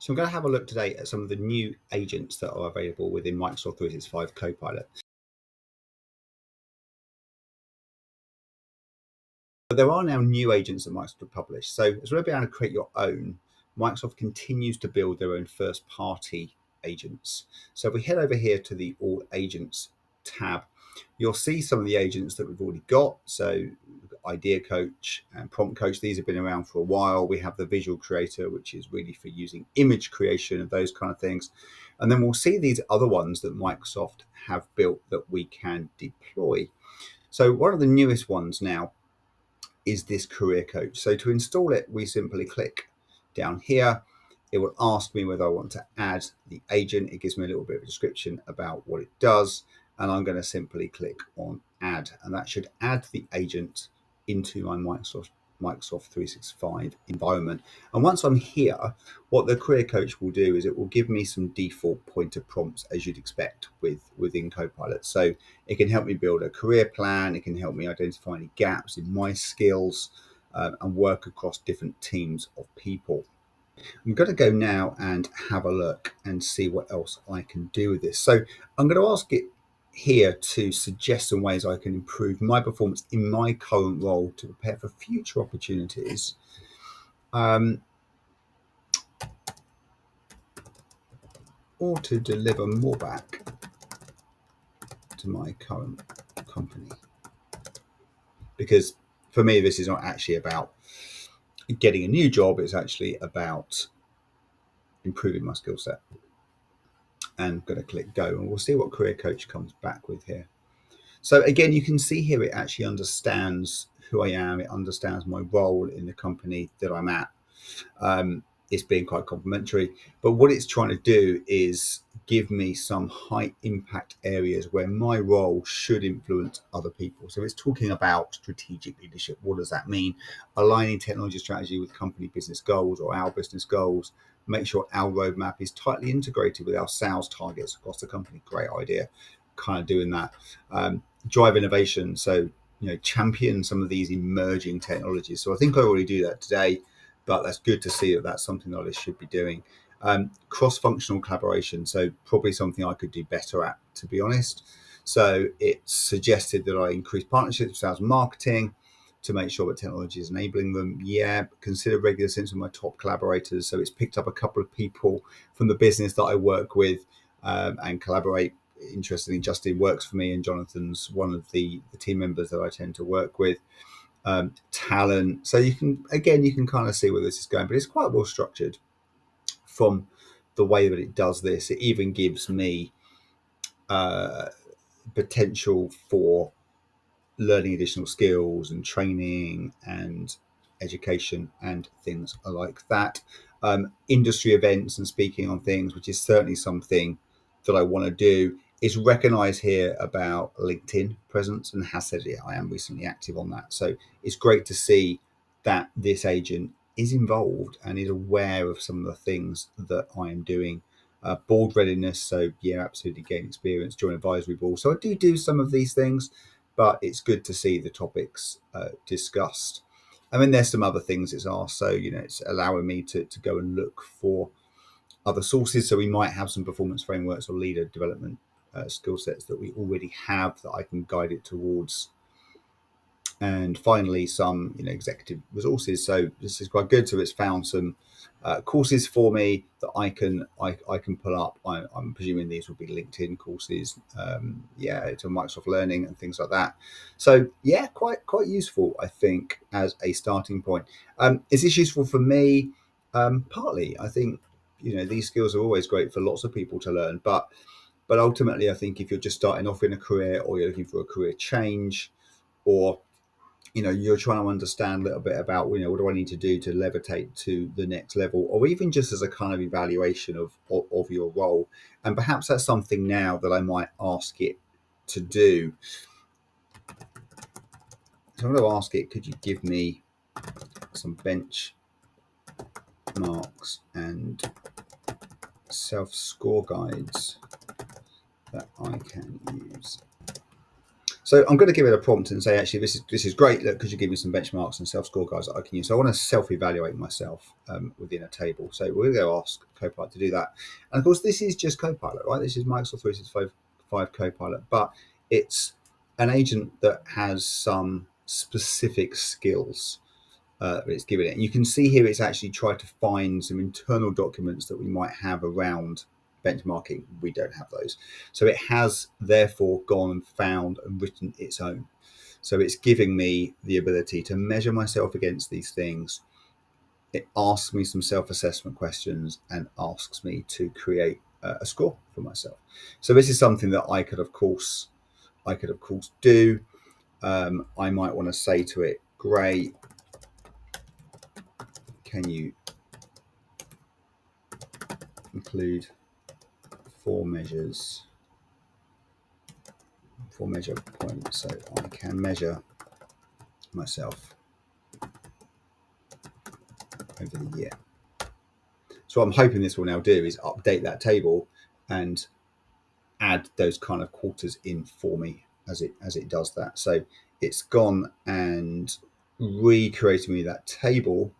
So I'm going to have a look today at some of the new agents that are available within Microsoft 365 Copilot. But there are now new agents that Microsoft have published. So as well as being able to create your own, Microsoft continues to build their own first-party agents. So if we head over here to the All Agents tab, you'll see some of the agents that we've already got. So Idea Coach and Prompt Coach, these have been around for a while. We have the Visual Creator, which is really for using image creation and those kind of things. And then we'll see these other ones that Microsoft have built that we can deploy. So one of the newest ones now is this Career Coach. So to install it, we simply click down here. It will ask me whether I want to add the agent. It gives me a little bit of a description about what it does, and I'm going to simply click on add, and that should add the agent into my Microsoft 365 environment. And once I'm here, what the Career Coach will do is it will give me some default pointer prompts, as you'd expect within Copilot. So it can help me build a career plan. It can help me identify any gaps in my skills and work across different teams of people. I'm going to go now and have a look and see what else I can do with this. So I'm going to ask it here to suggest some ways I can improve my performance in my current role to prepare for future opportunities. Or to deliver more back to my current company. Because for me, this is not actually about getting a new job, it's actually about improving my skill set. And I'm going to click go, and we'll see what Career Coach comes back with here. So again, you can see here it actually understands who I am. It understands my role in the company that I'm at. It's being quite complimentary, but what it's trying to do is give me some high impact areas where my role should influence other people. So it's talking about strategic leadership. What does that mean? Aligning technology strategy with company business goals or our business goals. Make sure our roadmap is tightly integrated with our sales targets across the company. Great idea. Kind of doing that. Drive innovation. So, champion some of these emerging technologies. So I think I already do that today, but that's good to see that that's something that I should be doing. Cross-functional collaboration. So probably something I could do better at, to be honest. So it suggested that I increase partnerships, sales and marketing to make sure that technology is enabling them. Yeah, consider regular stints with my top collaborators. So it's picked up a couple of people from the business that I work with and collaborate. Interestingly, Justin works for me, and Jonathan's one of the team members that I tend to work with. Talent. So you can kind of see where this is going, but it's quite well structured from the way that it does this. It even gives me potential for learning additional skills and training and education and things like that. Industry events and speaking on things, which is certainly something that I want to do. Is recognise here about LinkedIn presence and has said, yeah, I am recently active on that. So it's great to see that this agent is involved and is aware of some of the things that I am doing. Board readiness, so yeah, absolutely gain experience, join advisory board. So I do some of these things, but it's good to see the topics discussed. I mean, there's some other things it's asked. So, it's allowing me to go and look for other sources. So we might have some performance frameworks or leader development skill sets that we already have that I can guide it towards. And finally, some executive resources. So this is quite good. So it's found some courses for me that I can pull up. I'm presuming these will be LinkedIn courses. To Microsoft Learning and things like that. So yeah, quite useful, I think, as a starting point. Is this useful for me? Partly, I think these skills are always great for lots of people to learn, but ultimately, I think if you're just starting off in a career or you're looking for a career change, or you're trying to understand a little bit about, what do I need to do to levitate to the next level, or even just as a kind of evaluation of your role. And perhaps that's something now that I might ask it to do. So I'm going to ask it, could you give me some bench marks and self-score guides that I can use? So I'm going to give it a prompt and say, actually, this is great. Look, could you give me some benchmarks and self scorecards that I can use? So I want to self-evaluate myself within a table. So we're going to go ask Copilot to do that. And of course, this is just Copilot, right? This is Microsoft 365 Copilot, but it's an agent that has some specific skills it's given it. And you can see here it's actually tried to find some internal documents that we might have around benchmarking. We don't have those. So it has therefore gone and found and written its own. So it's giving me the ability to measure myself against these things. It asks me some self-assessment questions and asks me to create a score for myself. So this is something that I could of course do. I might want to say to it, great, can you include four measure points so I can measure myself over the year. So what I'm hoping this will now do is update that table and add those kind of quarters in for me as it does that. So it's gone and recreated me that table,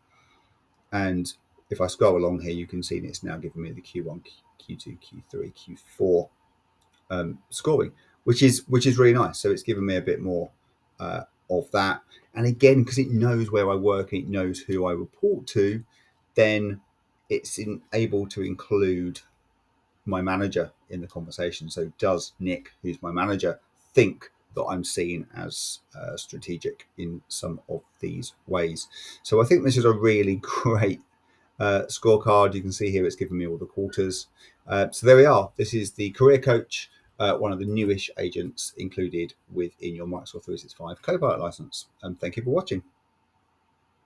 and if I scroll along here, you can see it's now giving me the Q1, Q2, Q3, Q4 scoring, which is really nice. So it's given me a bit more of that. And again, because it knows where I work, and it knows who I report to, then it's able to include my manager in the conversation. So does Nick, who's my manager, think that I'm seen as strategic in some of these ways? So I think this is a really great scorecard. You can see here it's given me all the quarters. So there we are. This is the Career Coach, one of the newish agents included within your Microsoft 365 Copilot license. Thank you for watching.